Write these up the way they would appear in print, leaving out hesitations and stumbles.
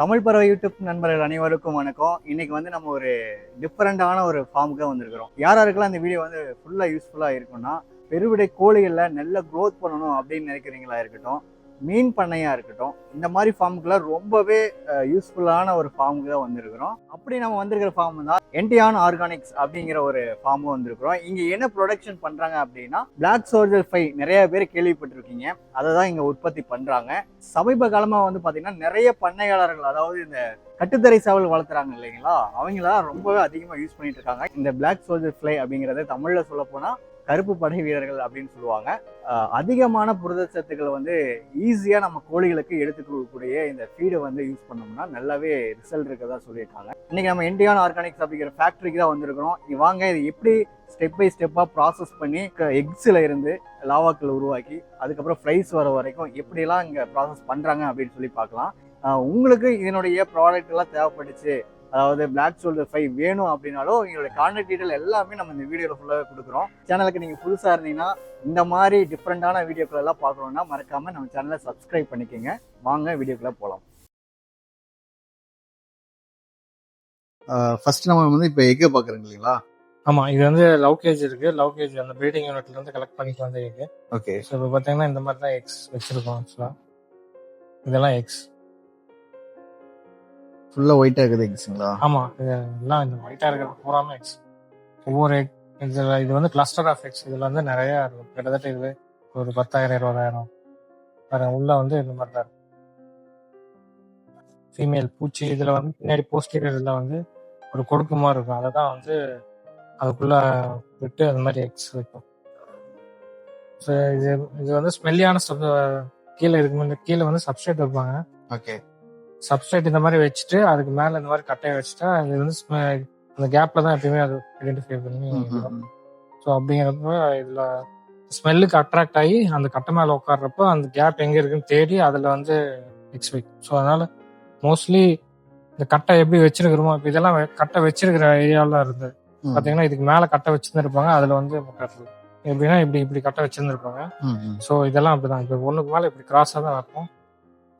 தமிழ் பறவை யூடியூப் நண்பர்கள் அனைவருக்கும் வணக்கம். இன்னைக்கு வந்து நம்ம ஒரு டிஃப்ரெண்டான ஒரு ஃபார்முக்கு வந்திருக்கிறோம். யாராருக்கெல்லாம் இந்த வீடியோ வந்து ஃபுல்லா யூஸ்ஃபுல்லா இருக்கும்னா, பெருவிடை கோழிகள்ல நல்ல க்ரோத் பண்ணணும் அப்படின்னு நினைக்கிறீங்களா இருக்கட்டும், மீன் பண்ணையா இருக்கட்டும், இந்த மாதிரி ஃபார்முக்குலாம் ரொம்பவே யூஸ்ஃபுல்லான ஒரு ஃபார்முக்கு தான் வந்திருக்கிறோம். அப்படி நம்ம வந்திருக்கிற ஃபார்ம் தான் என்டியான் ஆர்கானிக்ஸ் அப்படிங்கிற ஒரு ஃபார்ம் வந்திருக்கிறோம். இங்க என்ன ப்ரொடக்ஷன் பண்றாங்க அப்படின்னா, பிளாக் சோல்ஜர் 5 நிறைய பேர் கேள்விப்பட்டிருக்கீங்க. அதை தான் இங்க உற்பத்தி பண்றாங்க. சமீப காலமா வந்து பாத்தீங்கன்னா நிறைய பண்ணையாளர்கள், அதாவது இந்த கட்டுத்தரை சேவல் வளர்த்துறாங்க இல்லைங்களா, அவங்களாம் ரொம்பவே அதிகமா யூஸ் பண்ணிட்டு இருக்காங்க. இந்த பிளாக் சோல்ஜர் ஃப்ளை அப்படிங்கறத தமிழ்ல சொல்ல போனா கருப்பு படை வீரர்கள் அப்படின்னு சொல்லுவாங்க. அதிகமான புரதச்சத்துக்களை வந்து ஈஸியா நம்ம கோழிகளுக்கு எடுத்துக்கக்கூடிய இந்த ஃபீடை வந்து யூஸ் பண்ணோம்னா நல்லாவே ரிசல்ட் இருக்கதா சொல்லியிருக்காங்க. இன்னைக்கு நம்ம இந்தியான் ஆர்கானிக்ஸ் அப்படிங்கிற ஃபேக்டரிக்கு தான் வந்திருக்கிறோம். வாங்க இது எப்படி ஸ்டெப் பை ஸ்டெப்பா ப்ராசஸ் பண்ணி எக்ஸ்ல இருந்து லாவாக்கள் உருவாக்கி அதுக்கப்புறம் ஃப்ரைஸ் வர வரைக்கும் எப்படிலாம் இங்க ப்ராசஸ் பண்றாங்க அப்படின்னு சொல்லி பார்க்கலாம். உங்களுக்கு இதனுடைய ப்ராடக்ட் எல்லாம் தேவைப்பட்டுச்சு, அதாவது பிளாக் சோல்ஜர் 5 வேணும் அப்படின்னாலும் எங்களுடைய கான்டாக்ட் டீடைல் எல்லாமே நம்ம இந்த வீடியோவில் ஃபுல்லாகவே கொடுக்குறோம். சேனலுக்கு நீங்கள் புதுசாக இருந்தீங்கன்னா இந்த மாதிரி டிஃப்ரெண்டான வீடியோக்கள் எல்லாம் பார்க்கணுன்னா மறக்காமல் நம்ம சேனலை சப்ஸ்கிரைப் பண்ணிக்கோங்க. வாங்க வீடியோக்குள்ளே போகலாம். ஃபர்ஸ்ட் நம்ம வந்து இப்போ எக்கை பார்க்குறோங்க இல்லைங்களா? ஆமா, இது வந்து லவ் கேஜ் இருக்கு. லவ் கேஜ் அந்த ப்ரீடிங் யூனிட்ல இருந்து கலெக்ட் பண்ணிட்டு வந்த எக். ஓகே. ஸோ இப்போ பார்த்தீங்கன்னா இந்த மாதிரி தான் எக்ஸ் வச்சிருக்கோம். ஆக்சுவலா இதெல்லாம் எக்ஸ் ஃபுல்லாக ஒயிட்டாக இருக்குது எக்ஸுங்களா? ஆமா, இதெல்லாம் இந்த ஒயிட்டா இருக்கிறது பூராமே எக்ஸ். ஒவ்வொரு எக் இது வந்து கிளஸ்டர் ஆஃப் எக்ஸ். இதுல வந்து நிறைய இருக்கும். கிட்டத்தட்ட இது ஒரு 10,000 20,000 பாருங்க. உள்ள வந்து இந்த மாதிரி தான் இருக்கும். ஃபீமேல் பூச்சி இதுல வந்து பின்னாடி போஸ்டீரியர்ல வந்து ஒரு கொடுக்கு மாதிரி இருக்கும். அதை தான் வந்து அதுக்குள்ள விட்டு அந்த மாதிரி எக்ஸ் வைக்கும். ஸோ இது வந்து ஸ்மெல்லியான கீழே இதுக்கு முன்னாடி கீழே வந்து சப்ஸ்ட்ரேட் வைப்பாங்க. ஓகே. சப்ஸ்ட்ரேட் இந்த மாதிரி வச்சுட்டு அதுக்கு மேல இந்த மாதிரி கட்டையை வச்சுட்டா அது வந்து அந்த கேப்ல தான் எப்பயுமே அது ஐடென்டிஃபை பண்ணி. ஸோ அப்படிங்கிறப்ப இதுல ஸ்மெல்லுக்கு அட்ராக்ட் ஆகி அந்த கட்டை மேல உட்காடுறப்போ அந்த கேப் எங்க இருக்குன்னு தேடி அதுல வந்து எக்ஸ் வைக்கும். ஸோ அதனால மோஸ்ட்லி இந்த கட்டை எப்படி வச்சிருக்கிறோமோ, இப்போ இதெல்லாம் கட்டை வச்சிருக்கிற ஏரியாலாம் இருந்து பாத்தீங்கன்னா இதுக்கு மேல கட்டை வச்சிருந்துருப்பாங்க. அதுல வந்து முட்டாட்டு எப்படின்னா இப்படி கட்டை வச்சிருந்துருப்பாங்க. ஸோ இதெல்லாம் அப்படிதான். இப்போ ஒண்ணுக்கு மேல இப்படி கிராஸா தான் இருக்கும்.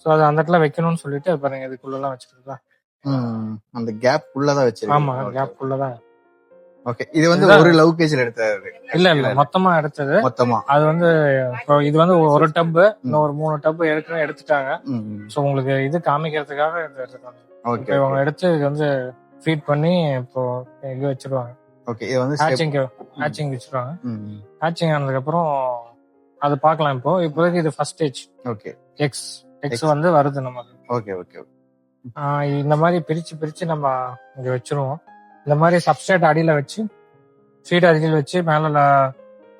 ஸோ அது அந்த இடத்துல வைக்கணும்னு சொல்லிட்டு அது பாருங்க இதுக்குள்ளலாம் வச்சிருக்கா. அந்த கேப் உள்ளதான் வச்சிருக்கேன். ஆமா, கேப் உள்ளதான். ஓகே. இது வந்து ஒரு லவ் கேஜ்ல எடுத்தது இல்ல மொத்தமா எடுத்தது. மொத்தமா அது வந்து இது வந்து ஒரு டப், இன்னும் ஒரு 3 டப் எடுத்துட்டாங்க. ஸோ உங்களுக்கு இது காமிக்கிறதுக்காக எடுத்துருக்காங்க. ஓகே. இவங்க எடுத்து இது வந்து ஃபீட் பண்ணி இப்போ இது வச்சிருவாங்க. ஓகே. இது வந்து ஹேச்சிங் வச்சிருவாங்க. ஹேச்சிங் ஆனதுக்கு அப்புறம் அது பார்க்கலாம். இப்போதைக்கு இது ஃபர்ஸ்ட் ஸ்டேஜ். ஓகே. எக்ஸ் வந்து வருது நமக்கு. Okay okay. இந்த மாதிரி பிரிச்சு நம்ம இங்க வச்சிருவோம். இந்த மாதிரி சப்ஸ்ட்ரேட் அடியில வச்சு ஃபீட் அடியில் வச்சு மேல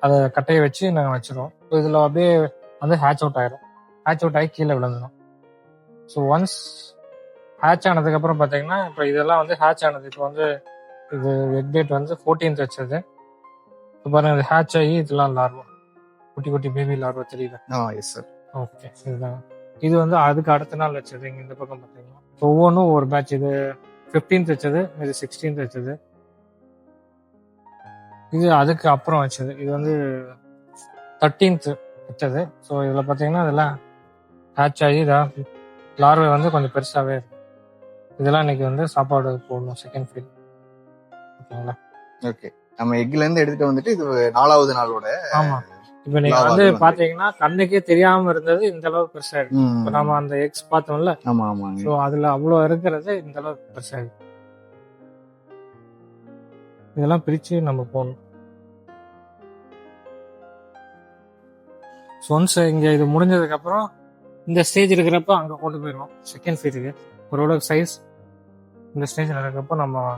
அதை கட்டையை வச்சு நாங்க வச்சிருவோம். இதுல அப்படியே வந்து ஹேட்ச் அவுட் ஆயிரும். ஹேட்ச் அவுட் ஆகி கீழே விழுந்துடும். ஸோ ஒன்ஸ் ஹேட்ச் ஆனதுக்கு அப்புறம் பாத்தீங்கன்னா இப்போ இதெல்லாம் வந்து ஹேட்ச் ஆனது. இப்போ வந்து இது எக் டேட் வந்து 14th வச்சது. இப்போ பாருங்க இது ஹேட்ச் ஆகி இதெல்லாம் லார்வா, குட்டி குட்டி பேபி லார்வா தெரியுது. Yes sir. ஓகே. இதுதான். இது வந்து அதுக்கு அடுத்த நாள் வச்சது. இங்க இந்த பக்கம் பாத்தீங்கன்னா ஒவ்வொன்றும் ஒரு பேட்ச். இது 15th வச்சது, இது 16th வச்சது, இது அதுக்கு அப்புறம் வச்சது. இது வந்து 13th வச்சது. ஸோ இதுல பாத்தீங்கன்னா இதெல்லாம் ஹேட்ச் ஆகி லார்வை வந்து கொஞ்சம் பெருசாவே இருக்கும். இதெல்லாம் இன்னைக்கு வந்து சாப்பாடு போடணும், செகண்ட் ஃபீட். ஓகேங்களா? ஓகே. நம்ம எக்ல இருந்து எடுத்துட்டு வந்துட்டு இது 4வது நாளோட. ஆமா. இப்ப நீங்க வந்து பாத்தீங்கன்னா கண்ணுக்கே தெரியாம இருந்தது இந்த அளவுக்கு பெருசா இருக்கு. இப்ப நம்ம அந்த எக்ஸ் பார்த்தோம்ல, சோ அதுல அவ்வளவு இருக்கிறது இந்த அளவுக்கு பெருசா இருக்கு. இதெல்லாம் பிரிச்சு நம்ம போகணும். ஒன்ஸ் இங்க இது முடிஞ்சதுக்கு அப்புறம் இந்த ஸ்டேஜ் இருக்கிறப்ப அங்க கொண்டு போயிடுவோம் செகண்ட் ஃபீட்டுக்கு. ஓரளவுக்கு சைஸ் இந்த ஸ்டேஜ்ல இருக்கப்போ நம்ம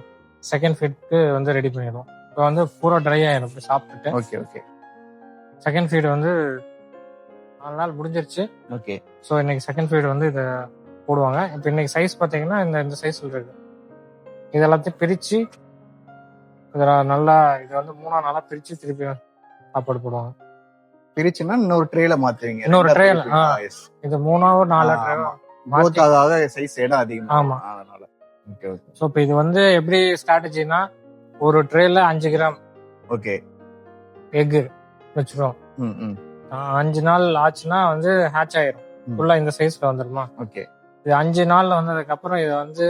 செகண்ட் ஃபீட்டுக்கு வந்து ரெடி பண்ணிடுவோம். இப்போ வந்து பூரா ட்ரை ஆயிடும் சாப்பிட்டுட்டு. Okay okay. செகண்ட் ஃபீட் வந்து 4 நாள் முடிஞ்சிருச்சு. ஓகே. ஸோ இன்னைக்கு செகண்ட் ஃபீட் வந்து இதை போடுவாங்க. இப்போ இன்னைக்கு சைஸ் பார்த்தீங்கன்னா இந்த சைஸ்ல இருக்கு. இது எல்லாத்தையும் பிரிச்சு இதில் நல்லா இது வந்து 3 நாளா பிரிச்சு திருப்பி சாப்பாடு போடுவாங்க. பிரிச்சுன்னா இன்னொரு ட்ரேல மாத்துவீங்க. இன்னொரு ட்ரேல இது 3 4 ட்ரே. அதாவது சைஸ் இடம் அதிகம். ஆமா, அதனால. Okay okay. ஸோ இப்போ இது வந்து எப்படி ஸ்ட்ராட்டஜினா, ஒரு ட்ரேல 5 கிராம் ஓகே எக் வச்சிருவோம். 5 நாள் ஆச்சுன்னா வந்து ஹேட்ச் ஆயிரும். ஃபுல்லா இந்த சைஸ்ல வந்துருமா? ஓகே. இது 5 நாள்ல வந்ததுக்கப்புறம் இதை வந்து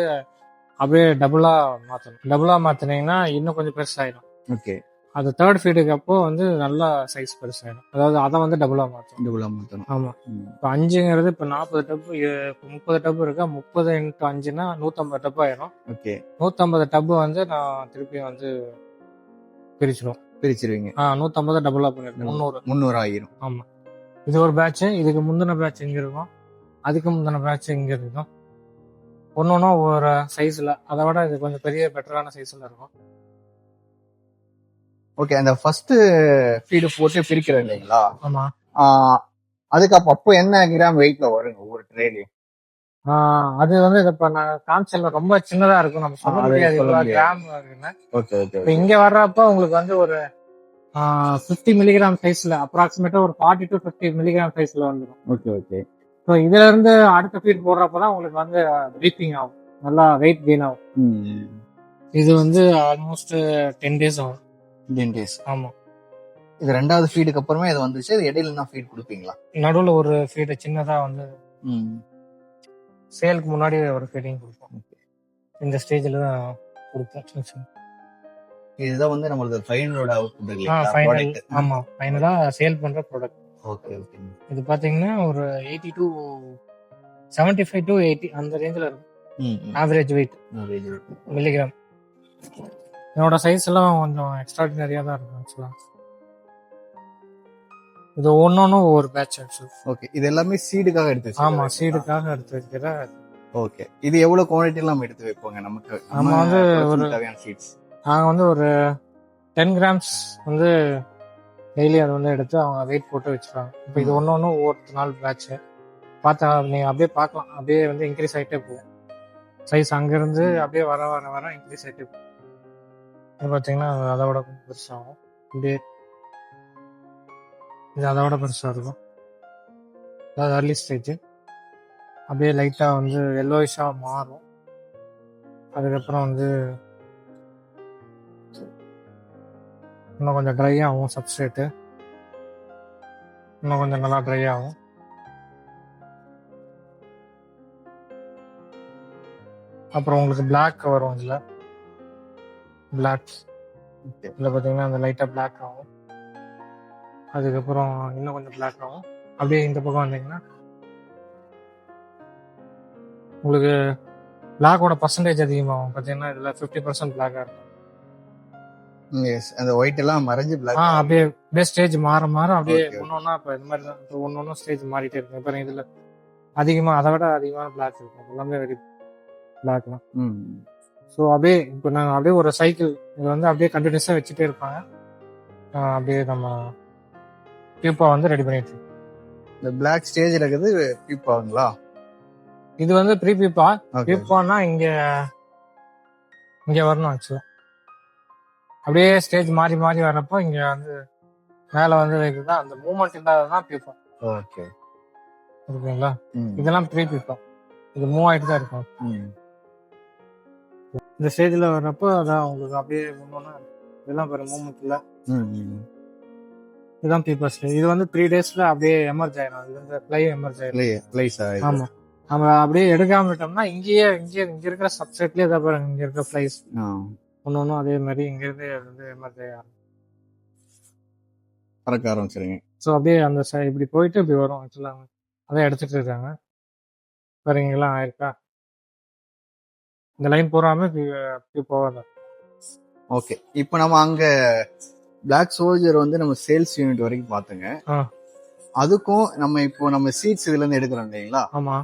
அப்படியே டபுளா மாற்றணும். டபுளா மாற்றினீங்கன்னா இன்னும் கொஞ்சம் பெருசாயிடும். ஓகே. அது தேர்ட் ஃபீடுக்கு அப்போ வந்து நல்லா சைஸ் பெருசாயிடும். அதாவது அதை வந்து டபுளா மாற்றணும். டபுளா மாற்றணும். ஆமாம். இப்போ 5ங்கிறது இப்போ 40 டப்பு, இப்போ 30 டப்பு இருக்கா, 30 × 5னா 150 டப்பு ஆயிரும். ஓகே. 150 டப்பு வந்து நான் திருப்பி வந்து பிரிச்சிருவீங்க. 150 டபுளா பண்ணிருக்கேன். 300 ஆயிரும். ஆமா. இது ஒரு பேட்ச். இதுக்கு முந்தின பேட்ச் இங்க இருக்கும், அதுக்கு முந்தின பேட்ச் இங்க இருக்கும். ஒன்னொன்னும் ஒரு சைஸ்ல, அதை விட இது கொஞ்சம் பெரிய பெட்டரான சைஸ்ல இருக்கும். ஓகே. அந்த ஃபர்ஸ்ட் ஃபீடு போட்டு பிரிக்கிறேன் இல்லைங்களா? ஆமா. அதுக்கு அப்போ என்ன கிராம் வெயிட்ல வருங்க ஒவ்வொரு ட்ரேலையும்? அது வந்து இப்ப நான் காமிச்சல ரொம்ப சின்னதா இருக்கும், நம்ம சொல்ல முடியாது இவ்வளவு கிராம் வருதுன்னு. Okay okay. இப்போ இங்க வர்றப்ப உங்களுக்கு வந்து ஒரு 50 மில்லிகிராம் சைஸ்ல, அப்ராக்சிமேட்டா ஒரு 40 to 50 மில்லிகிராம் சைஸ்ல வந்துடும். Okay okay. ஸோ இதுல இருந்து அடுத்த ஃபீட் போடுறப்பதான் உங்களுக்கு வந்து ப்ரீத்திங் ஆகும், நல்லா வெயிட் கெயின் ஆகும். இது வந்து ஆல்மோஸ்ட் 10 days ஆகும். 10 days. ஆமா. இது 2வது ஃபீடுக்கு அப்புறமே இது வந்துச்சு. இது இடையில என்ன ஃபீட் கொடுப்பீங்களா? நடுவுல ஒரு ஃபீட் சின்னதா வந்து சேலுக்கு முன்னாடி ஒரு ஃபீடிங் கொடுப்போம். இந்த ஸ்டேஜ்ல தான் கொடுப்போம். இதுதான் வந்து நம்மளோட ஃபைனலோட அவுட்புட் இல்லையா? ஃபைனல். ஆமா, ஃபைனலா சேல் பண்ற ப்ராடக்ட். Okay okay. இது பாத்தீங்கன்னா ஒரு 80 to 75 to 80 அந்த ரேஞ்சில இருக்கும் ஆவரேஜ் வெயிட் மில்லிகிராம். என்னோட சைஸ் எல்லாம் கொஞ்சம் எக்ஸ்ட்ராடினரியா தான் இருக்கும் ஆக்சுவலா. இது ஒன்னொன்னும் ஒவ்வொரு பேட்ச் ஆக்சுவலா. ஓகே. இது எல்லாமே சீடுக்காக எடுத்து வச்சிருக்கீங்க? ஆமா, சீடுக்காக எடுத்து வைக்கிற. ஓகே. இது எவ்வளவு குவாண்டிட்டி எல்லாம் எடுத்து வைப்போங்க நமக்கு? நம்ம வந்து ஒரு தேவையான சீட்ஸ் நாங்க வந்து ஒரு 10 grams வந்து டெய்லி அதை வந்து எடுத்து அவங்க வெயிட் போட்டு வச்சுருவாங்க. இப்போ இது ஒன்னொன்னு ஒவ்வொரு நாள் பேட்ச் பார்த்தா நீங்க அப்படியே பார்க்கலாம், அப்படியே வந்து இன்க்ரீஸ் ஆகிட்டே போகும் சைஸ். அங்கிருந்து அப்படியே வர வர வர இன்க்ரீஸ் ஆகிட்டே போகும். இது பார்த்தீங்கன்னா அதோட பெருசாகும். இப்படியே இது அதோட பெருசாக இருக்கும். அதாவது அர்லி ஸ்டேஜ். அப்படியே லைட்டாக வந்து எல்லோயிஷாக மாறும். அதுக்கப்புறம் வந்து இன்னும் கொஞ்சம் ட்ரை ஆகும் சப்ஸ்ட்ரேட்டு, இன்னும் கொஞ்சம் நல்லா ட்ரை ஆகும். அப்புறம் உங்களுக்கு பிளாக் வரும். இதில் பிளாக் இதில் பார்த்தீங்கன்னா அந்த லைட்டாக பிளாக் ஆகும். அதுக்கப்புறம் இன்னும் கொஞ்சம் பிளாக் ஆகும். அப்படியே இந்த பக்கம் வந்தீங்கன்னா உங்களுக்கு பிளாக்கோட பர்சன்டேஜ் அதிகமாகும். பார்த்தீங்கன்னா இதில் 50% பிளாக்காக இருக்கும். அந்த ஒயிட் எல்லாம் மறைஞ்சு பிளாக் அப்படியே ஸ்டேஜ் மாற மாற அப்படியே ஒன்னொன்னா இப்போ இந்த மாதிரி தான் இப்போ ஒன்னொன்னும் ஸ்டேஜ் மாறிட்டே இருக்கும். இப்போ இதுல அதிகமா அதை விட அதிகமான பிளாக் இருக்கும். எல்லாமே வெரி பிளாக்லாம். ஸோ அப்படியே இப்போ நாங்கள் அப்படியே ஒரு சைக்கிள் இது வந்து அப்படியே கண்டினியூஸாக வச்சுட்டே இருப்பாங்க. அப்படியே நம்ம பியூப்பா வந்து ரெடி பண்ணிட்டு இருக்கோம். இந்த பிளாக் ஸ்டேஜ் இருக்குது பியூப்பாங்களா? இது வந்து ப்ரீ பியூப்பா. பியூப்பானா இங்க வரணும் ஆக்சுவலா. அப்படியே ஸ்டேஜ் மாறி மாறி வர்றப்போ இங்க வந்து மேல வந்து வைக்கிறதா அந்த மூவ்மெண்ட் இல்லாததான் பியூப்பா. ஓகே ஓகேங்களா? இதெல்லாம் ப்ரீ பியூப்பா. இது மூவ் ஆயிட்டு தான் இருக்கும். இந்த ஸ்டேஜ்ல வர்றப்போ அதான் உங்களுக்கு அப்படியே ஒன்னொன்னா இதெல்லாம் பாரு மூவ்மெண்ட் இல்ல. இதுதான் பியூப்பா ஸ்டேஜ். இது வந்து 3 daysல அப்படியே எமர்ஜ் ஆயிடும். இது வந்து ஃப்ளை எமர்ஜ் ஆயிடும். ஆமா, நம்ம அப்படியே எடுக்காம விட்டோம்னா இங்க இருக்கிற சப்ஸ்ட்ரேட்லயே தான் பாருங்க, இங்க இருக்க ஃப்ளைஸ் ஒன்னொன்னும் அதே மாதிரி இங்கிருந்து வந்து எமர்ஜ் ஆகும், பறக்க ஆரம்பிச்சிருங்க. ஸோ அப்படியே அந்த இப்படி போயிட்டு இப்படி வரும். ஆக்சுவலா அதான் எடுத்துட்டு இருக்காங்க பாருங்கலாம் ஆயிருக்கா. இந்த லைன் போறாம போவாங்க. ஓகே. இப்போ நம்ம அங்க பிளாக் சோல்ஜர் வந்து நம்ம சேல்ஸ் யூனிட் வரைக்கும் பாத்துங்க. அதுக்கும் நம்ம சீட்ஸ் இதுல இருந்து எடுக்கிறோம் இல்லைங்களா? ஆமா.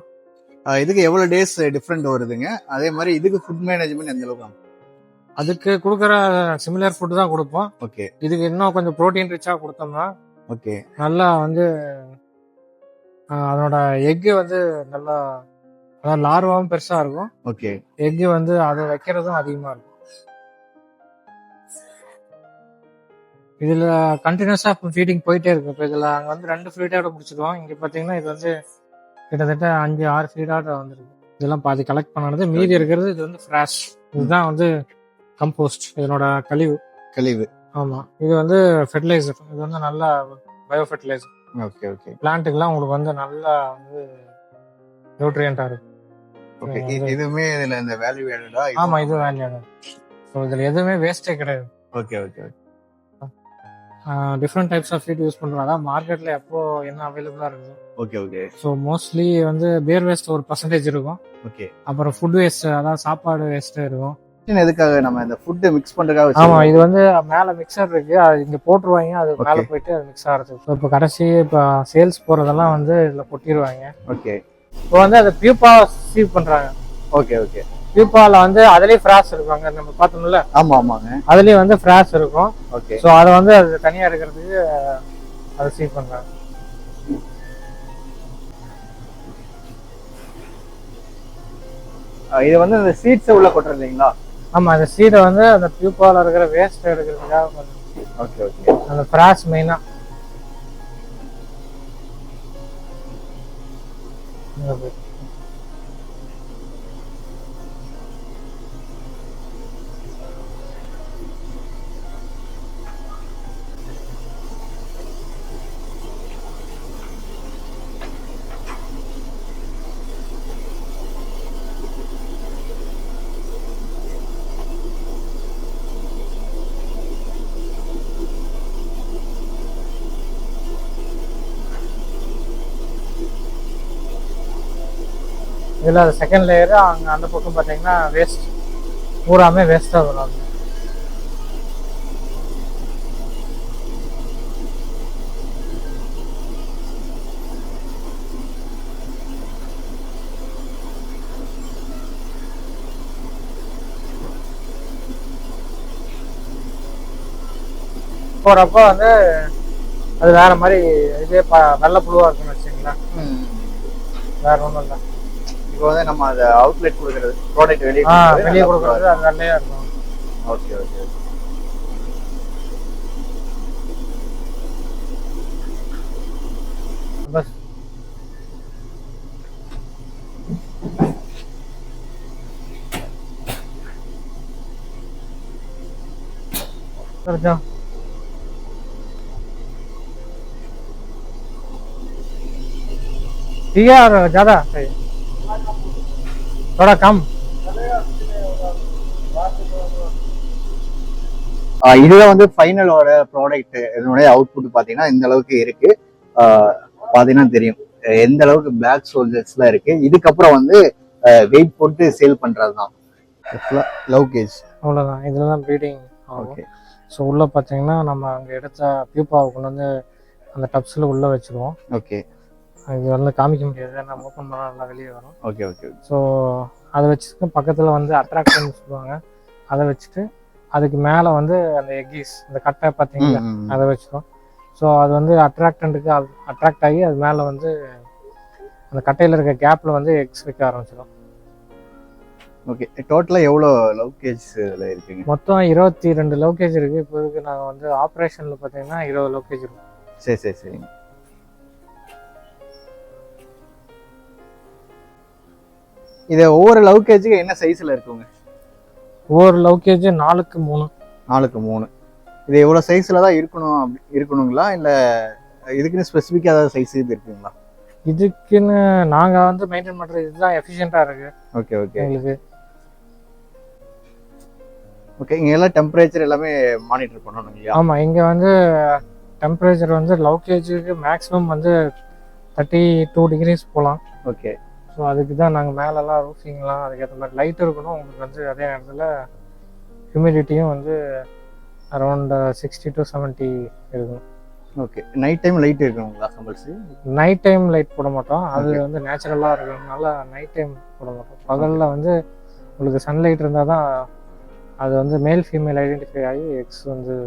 இதுக்கு எவ்வளவு டேஸ் டிஃபரெண்ட் வருதுங்க? அதே மாதிரி இதுக்கு ஃபுட் மேனேஜ்மெண்ட் எந்த அளவுக்கு? அதுக்கு கொடுக்குற சிமிலர் ஃபுட் தான் கொடுப்போம். ஓகே. இதுக்கு இன்னும் கொஞ்சம் ப்ரோட்டீன் ரிச்சா கொடுத்தோம்னா ஓகே நல்லா வந்து அதனோட எக்கு வந்து நல்லா லார்வாவும் பெருசா இருக்கும். ஓகே. எக்கு வந்து அதை வைக்கிறதும் அதிகமா இருக்கும். இதுல கண்டினியூஸா ஃபீடிங் போயிட்டே இருக்கும். இப்போ இதுல அங்க வந்து 2 ஃபீடோட முடிச்சிடுவோம். இங்க பாத்தீங்கன்னா இது வந்து கிட்டத்தட்ட 5-6 ஃபீடோட வந்துருக்கு. இதெல்லாம் பாதி கலெக்ட் பண்ணது, மீதி இருக்கிறது இது வந்து ஃப்ராஷ். இதுதான் வந்து கம்போஸ்ட், இதனோட கழிவு. ஆமா, இது வந்து ஃபெர்டிலைசர். இது வந்து நல்ல பயோ ஃபெர்டிலைசர். Okay okay. பிளான்ட்டுக்குலாம் உங்களுக்கு வந்து நல்லா வந்து நியூட்ரியண்டா இருக்கும். ஓகே, இதுவுமே இதுல இந்த வேல்யூ ஆடடா? ஆமா, இது வேல்யூ ஆடட். ஸோ இதில் எதுவுமே வேஸ்ட்டே கிடையாது. Okay okay different types of feed use பண்ணுறோம். அதான் மார்க்கெட்டில் எப்போ என்ன அவைலபிளாக இருக்கும். ஓகே ஓகே ஸோ மோஸ்ட்லி வந்து பேர் வேஸ்ட் ஒரு பர்சன்டேஜ் இருக்கும். ஓகே. அப்புறம் ஃபுட் வேஸ்ட், அதாவது சாப்பாடு வேஸ்ட்டு இருக்கும். எதுக்காக நம்ம இந்த ஃபுட்டு மிக்ஸ் பண்றதுக்காக? ஆமா, இது வந்து மேலே மிக்சர் இருக்கு, அது இங்க போட்டுருவாங்க, அது மேலே போயிட்டு அது மிக்ஸ் ஆகிறது. ஸோ இப்போ கடைசி இப்போ சேல்ஸ் போறதெல்லாம் வந்து இதில் கொட்டிடுவாங்க. ஓகே. இப்போ வந்து அதை பியூப்பா சீவ் பண்றாங்க. Okay okay. பியூப்பால வந்து அதுலயே ஃப்ராஸ் இருப்பாங்க, நம்ம பார்த்தோம்ல. ஆமா ஆமாங்க, அதுலயே வந்து ஃப்ராஸ் இருக்கும். ஓகே. ஸோ அதை வந்து அது தனியா எடுக்கிறதுக்கு அதை சீவ் பண்றாங்க. இது வந்து அந்த சீட்ஸ் உள்ள கொட்டுறீங்களா? ஆமா, அந்த சீடை வந்து அந்த பியூப்பால இருக்கிற வேஸ்ட் எடுக்கிறதுக்காக. Okay okay. அந்த ஃப்ராஸ் மெயினா இதில் அது செகண்ட் லேயரு. அங்கே அந்த பக்கம் பார்த்தீங்கன்னா வேஸ்ட் பூராமே வேஸ்ட்டாக வரும். போகிறப்ப வந்து அது வேற மாதிரி இதே வெள்ளை புழுவாக இருக்குன்னு வச்சுங்களேன். வேற ஒன்றும் இல்லை. இப்போ வந்து நம்ம அதை அவுட்லெட் கொடுக்குறது, ப்ராடக்ட் வெளியே கொடுக்குறது, அது வெள்ளையா இருக்கும். Okay okay. பஸ் ठीक है और ज़्यादा सही, थोड़ा कम. இதுல வந்து ஃபைனலோட ப்ராடக்ட் இதனுடைய அவுட்புட் பாத்தீங்கன்னா இந்த அளவுக்கு இருக்கு. பாத்தீங்கன்னா தெரியும் எந்த அளவுக்கு பிளாக் சோல்ஜர்ஸ்லாம் இருக்கு. இதுக்கப்புறம் வந்து வெயிட் போட்டு சேல் பண்றதுதான் லவ் கேஜ். அவ்வளோதான், இதில் தான் ப்ரீடிங் ஆகும். ஸோ உள்ளே பார்த்தீங்கன்னா நம்ம அங்கே எடுத்த பியூப்பாவை கொண்டு வந்து அந்த டப்ஸில் உள்ளே வச்சுருவோம். ஓகே. இது வந்து காமிக்க முடியாது, நம்ம ஓப்பன் பண்ணால் நல்லா வெளியே வரும். Okay okay. ஸோ அதை வச்சுட்டு பக்கத்தில் வந்து அட்ராக்ஷன் சொல்லுவாங்க, அதை வச்சுட்டு அதுக்கு மேலே வந்து அந்த எக்கீஸ், அந்த கட்டை பார்த்தீங்கன்னா அதை வச்சிடும். ஸோ அது வந்து அட்ராக்டண்ட்டுக்கு அட்ராக்ட் ஆகி அது மேலே வந்து அந்த கட்டையில் இருக்க கேப்பில் வந்து எக்ஸ் வைக்க ஆரம்பிச்சிடும். ஓகே. டோட்டலாக எவ்வளோ லவ் கேஜ் இருக்குங்க? மொத்தம் 22 லவ் கேஜ் இருக்குது. இப்போ இதுக்கு நாங்கள் வந்து ஆப்ரேஷனில் பார்த்தீங்கன்னா 20 லவ் கேஜ் இருக்கும். சரி சரி சரிங்க. இது ஒவ்வொரு லவ் கேஜுக்கு என்ன சைஸில் இருக்குங்க? ஒவ்வொரு லவ் கேஜ் 4x 3. 4x 3. இது எவ்வளோ சைஸில் தான் இருக்கணுங்களா, இல்லை இதுக்குன்னு ஸ்பெசிஃபிக்காக ஏதாவது சைஸ் இது இருக்குங்களா? இதுக்குன்னு நாங்கள் வந்து மெயின்டைன் பண்ணுறது இதுதான் எஃபிஷியண்ட்டாக இருக்குது. Okay okay. எங்களுக்கு ஓகே. இங்கே எல்லாம் டெம்பரேச்சர் எல்லாமே மானிட்டர் பண்ணணும் இல்லையா? ஆமாம், இங்கே வந்து டெம்பரேச்சர் வந்து லவ் கேஜுக்கு மேக்ஸிமம் வந்து 32 டிகிரிஸ் போகலாம். ஓகே. ஸோ அதுக்கு தான் நாங்கள் மேலெல்லாம் ரூஃபிங்லாம் அதுக்கேற்ற மாதிரி லைட் இருக்கணும். உங்களுக்கு வந்து அதே நேரத்தில் ஹியூமிடிட்டியும் வந்து அரௌண்ட் 60 to 70 இருக்கும். ஓகே. நைட் டைம் லைட் இருக்கணுங்களா கம்பல்சரி? நைட் டைம் லைட் போட மாட்டோம், அது வந்து நேச்சுரலாக இருக்கணும்னால நைட் டைம் போட மாட்டோம். பகலில் வந்து உங்களுக்கு சன்லைட் இருந்தால் தான் அது வந்து மேல் ஃபீமேல் ஐடென்டிஃபை ஆகி எக்ஸ் வந்து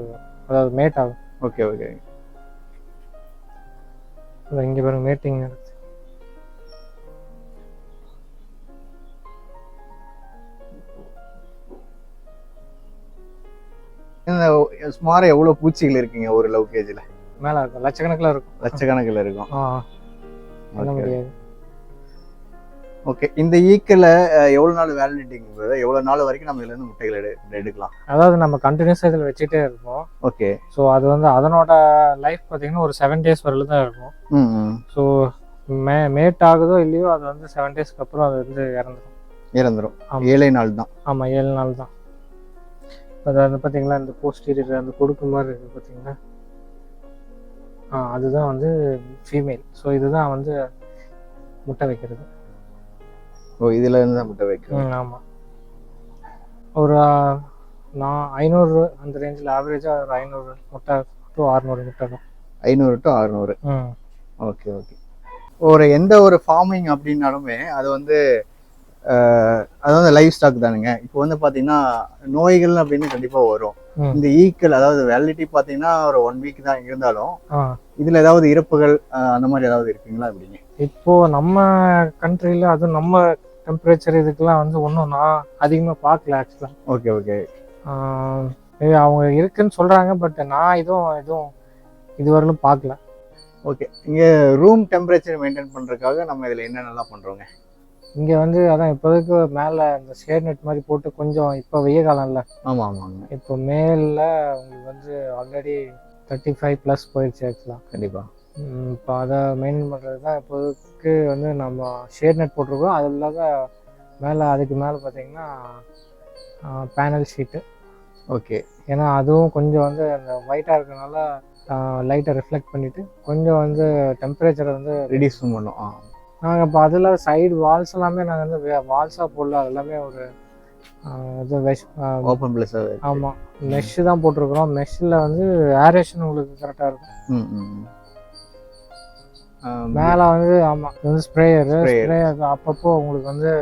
அதாவது மேட் ஆகும். Okay okay. இங்கே பாருங்க மேட்டிங் இருக்கு. சுமார் எவ்வளவு பூச்சிகள் இருக்குங்க ஒரு லவ் கேஜ்ல? மேல இருக்கும், லட்சக்கணக்கில் இருக்கும். லட்சக்கணக்கில் இருக்கும். பண்ண முடியாது. ஓகே. இந்த ஈக்கல எவ்வளவு நாள் வேலிடிட்டிங், எவ்வளவு நாள் வரைக்கும் நம்ம இதுல இருந்து முட்டைகள் எடுக்கலாம்? அதாவது நம்ம கண்டினியூஸா இதில் வச்சுட்டே இருப்போம். ஓகே. ஸோ அது வந்து அதனோட லைஃப் பார்த்தீங்கன்னா ஒரு 7 days வரல தான் இருக்கும். ஸோ மேட் ஆகுதோ இல்லையோ அது வந்து 7 daysக்கு அப்புறம் அது வந்து இறந்துடும். இறந்துரும். ஆமா. 7 நாள் தான். ஆமாம், 7 நாள் தான். அதாவது பார்த்தீங்களா, இந்த போஸ்டீரியர் அந்த கொடுக்கு மாதிரி இருக்குது பார்த்தீங்களா, அதுதான் வந்து ஃபீமேல். ஸோ இதுதான் வந்து முட்டை வைக்கிறது. ஓ, இதுல இருந்து தான் முட்டை வைக்கும். ஆமாம். ஒரு நான் 500 அந்த ரேஞ்சில் ஆவரேஜாக ஒரு 500 முட்டை டு 600 முட்டை தான். 500 to 600. Okay okay. எந்த ஒரு ஃபார்மிங் அப்படின்னாலுமே அது வந்து அது வந்து லைஃப் ஸ்டாக் தானுங்க. இப்போ வந்து பார்த்தீங்கன்னா நோய்கள் அப்படின்னு கண்டிப்பாக வரும். இந்த ஈக்கள் அதாவது வேலிடிட்டி பார்த்தீங்கன்னா ஒரு 1 வீக் தான் இருந்தாலும் இதில் ஏதாவது இறப்புகள் அந்த மாதிரி ஏதாவது இருக்குங்களா அப்படிங்க? இப்போ நம்ம கண்ட்ரியில் அதுவும் நம்ம டெம்பரேச்சர் இதுக்கெல்லாம் வந்து ஒன்றும் நான் அதிகமாக பார்க்கல ஆக்சுவலாக. Okay okay. அவங்க இருக்குன்னு சொல்கிறாங்க, பட் நான் எதுவும் இதுவரையிலும் பார்க்கல. ஓகே. இங்கே ரூம் டெம்பரேச்சர் மெயின்டைன் பண்ணுறதுக்காக நம்ம இதில் என்னென்னலாம் பண்ணுறோங்க? இங்கே வந்து அதான் இப்போதைக்கு மேலே இந்த ஷேட் நெட் மாதிரி போட்டு கொஞ்சம் இப்போ வெய்ய காலம்ல. ஆமாம் ஆமாங்க. இப்போ மேலில் உங்களுக்கு வந்து ஆல்ரெடி 35+ போயிடுச்சு ஆக்சுவலாக. கண்டிப்பாக. இப்போ அதை மெயின்டைன் பண்ணுறது தான் இப்போதைக்கு வந்து நம்ம ஷேட் நெட் போட்டிருக்கோம். அது இல்லாத மேலே அதுக்கு மேலே பார்த்தீங்கன்னா பேனல் ஷீட்டு. ஓகே. ஏன்னா அதுவும் கொஞ்சம் வந்து அந்த ஒயிட்டாக இருக்கிறதுனால லைட்டை ரிஃப்ளெக்ட் பண்ணிவிட்டு கொஞ்சம் வந்து டெம்பரேச்சரை வந்து ரெடியூஸ் பண்ணோம். நாங்கள் இப்போ அதில் சைடு வால்ஸ் எல்லாமே நாங்கள் வந்து வால்ஸாக போடல, அது எல்லாமே ஒரு இது ஓப்பன் பிளேஸ். ஆமாம், மெஷ்ஷு தான் போட்டிருக்கிறோம். மெஷ்ஷில் வந்து ஏரேஷன் உங்களுக்கு கரெக்டாக இருக்கும். மேலே வந்து ஆமாம் இது வந்து ஸ்ப்ரேயர் அப்பப்போ உங்களுக்கு வந்து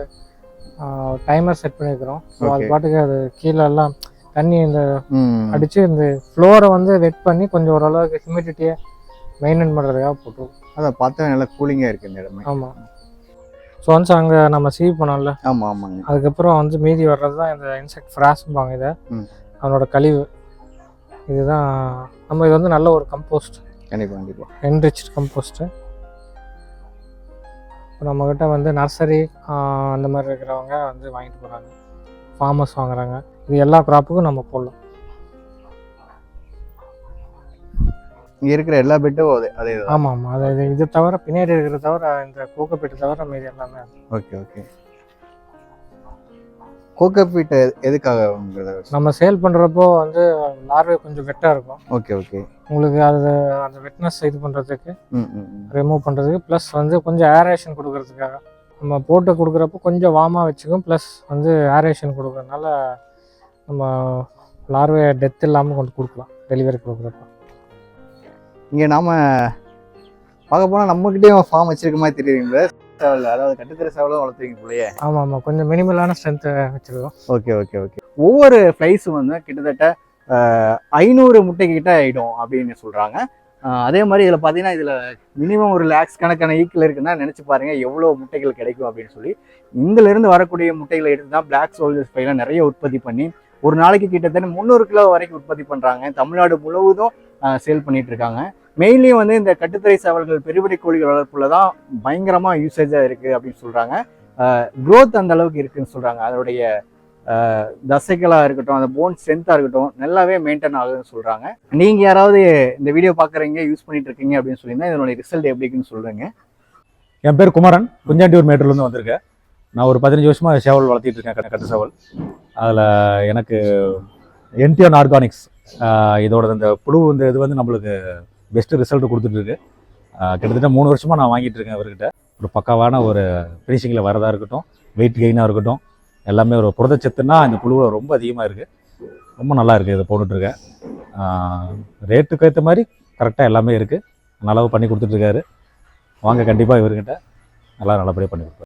டைமர் செட் பண்ணியிருக்கிறோம். ஸோ அது பாட்டுக்கு அது கீழே எல்லாம் தண்ணி இந்த அடித்து இந்த ஃப்ளோரை வந்து வெட் பண்ணி கொஞ்சம் ஓரளவுக்கு ஹியூமிடிட்டியை மெயின்டைன் பண்ணுறதுக்காக போட்டுருவோம். அதான் பார்த்தா நல்லா கூலிங்காக இருக்குது இந்த இடமே. ஆமாம். ஸோ ஒன்ஸ் அங்கே நம்ம சீவ் பண்ணோம்ல, ஆமாம் ஆமாங்க, அதுக்கப்புறம் வந்து மீதி வர்றது தான் இந்த இன்செக்ட் ஃப்ராஸ்ம்பாங்க. இதை அவனோட கழிவு இதுதான். நம்ம இது வந்து நல்ல ஒரு கம்போஸ்ட். கண்டிப்பாக கண்டிப்பாக என்ரிச்ட் கம்போஸ்ட்டு. இப்போ நம்மக்கிட்ட வந்து நர்சரி அந்த மாதிரி இருக்கிறவங்க வந்து வாங்கிட்டு போகிறாங்க, ஃபார்மர்ஸ் வாங்குறாங்க. இது எல்லா க்ராப்புக்கும் நம்ம போடலாம். இங்கே இருக்கிற எல்லா பெட்டும் அதே. ஆமாம் ஆமாம், அது இது தவிர பின்னாடி இருக்கிறத தவிர இந்த கோகோபீட்டை தவிர மீதி எல்லாமே. Okay okay. கோகோபீட் எதுக்காக நம்ம சேல் பண்ணுறப்போ வந்து லார்வே கொஞ்சம் வெட்டாக இருக்கும். Okay okay. உங்களுக்கு அது அந்த வெட்னஸ் இது பண்ணுறதுக்கு ரிமூவ் பண்ணுறதுக்கு, ப்ளஸ் வந்து கொஞ்சம் ஏரேஷன் கொடுக்கறதுக்காக நம்ம போட்டு கொடுக்குறப்போ கொஞ்சம் வார்மாக வச்சுக்கும். ப்ளஸ் வந்து ஏரேஷன் கொடுக்குறதுனால நம்ம லார்வே டெத் இல்லாமல் கொண்டு கொடுக்கலாம் டெலிவரி கொடுக்குறப்போ. இங்கே நாம் பார்க்க போனால் நம்மக்கிட்டேயும் ஃபார்ம் வச்சிருக்க மாதிரி தெரியுங்களா? சேவல், அதாவது கட்டுத்தர சேவலும் வளர்த்துவீங்க போலயே. ஆமாம் ஆமாம், கொஞ்சம் மினிமலான ஸ்ட்ரென்த்தை வச்சுருக்கோம். Okay okay okay. ஒவ்வொரு ஃப்ளைஸும் வந்து கிட்டத்தட்ட 500 முட்டைக்கிட்ட ஆகிடும் அப்படின்னு சொல்கிறாங்க. அதே மாதிரி இதில் பார்த்தீங்கன்னா இதில் மினிமம் ஒரு லேக்ஸ் கணக்கான ஈக்கில் இருக்குன்னா நினச்சி பாருங்கள் எவ்வளோ முட்டைகள் கிடைக்கும் அப்படின்னு சொல்லி. இதிலிருந்து வரக்கூடிய முட்டைகளை எடுத்து தான் பிளாக் சோல்ஜர்ஸ் ஸ்பைலாம் நிறைய உற்பத்தி பண்ணி ஒரு நாளைக்கு கிட்டத்தட்ட 300 கிலோ வரைக்கும் உற்பத்தி பண்ணுறாங்க. தமிழ்நாடு முழுவதும் சேல் பண்ணிட்டு இருக்காங்க. மெயின்லியும் வந்து இந்த கட்டுத்தரை சேவல்கள் பெருவிடை கோழிகள் வளர்ப்புல தான் பயங்கரமாக யூசேஜாக இருக்குது அப்படின்னு சொல்கிறாங்க. க்ரோத் அந்த அளவுக்கு இருக்குதுன்னு சொல்கிறாங்க. அதனுடைய தசைகளாக இருக்கட்டும், அந்த போன் ஸ்ட்ரென்த்தாக இருக்கட்டும், நல்லாவே மெயின்டைன் ஆகுதுன்னு சொல்கிறாங்க. நீங்கள் யாராவது இந்த வீடியோ பார்க்குறீங்க, யூஸ் பண்ணிட்டு இருக்கீங்க அப்படின்னு சொல்லியிருந்தா இதனுடைய ரிசல்ட் எப்படி இருக்குன்னு சொல்கிறேங்க. என் பேர் குமரன், குஞ்சாண்டியூர் மேட்டூர்லேருந்து வந்திருக்கேன். நான் ஒரு 15 வருஷமாக சேவல் வளர்த்திட்டு இருக்கேன், கட்டு சேவல். அதில் எனக்கு என்டிஆன் ஆர்கானிக்ஸ் இதோட இந்த புழு இந்த இது வந்து நம்மளுக்கு பெஸ்ட்டு ரிசல்ட் கொடுத்துட்ருக்கு. கிட்டத்தட்ட 3 வருஷமாக நான் வாங்கிட்டு இருக்கேன் இவர்கிட்ட. ஒரு பக்காவான ஒரு ஃபினிஷிங்கில் வரதாக இருக்கட்டும், வெயிட் கெயினாக இருக்கட்டும், எல்லாமே ஒரு புரதச்சத்துன்னா இந்த புழுவில் ரொம்ப அதிகமாக இருக்குது. ரொம்ப நல்லா இருக்குது. இதை போட்டுட்ருக்கேன். ரேட்டுக்கு ஏற்ற மாதிரி கரெக்டாக எல்லாமே இருக்குது. நல்லாவும் பண்ணி கொடுத்துட்ருக்காரு. வாங்க, கண்டிப்பாக இவர்கிட்ட நல்லபடியாக பண்ணி கொடுப்பாரு.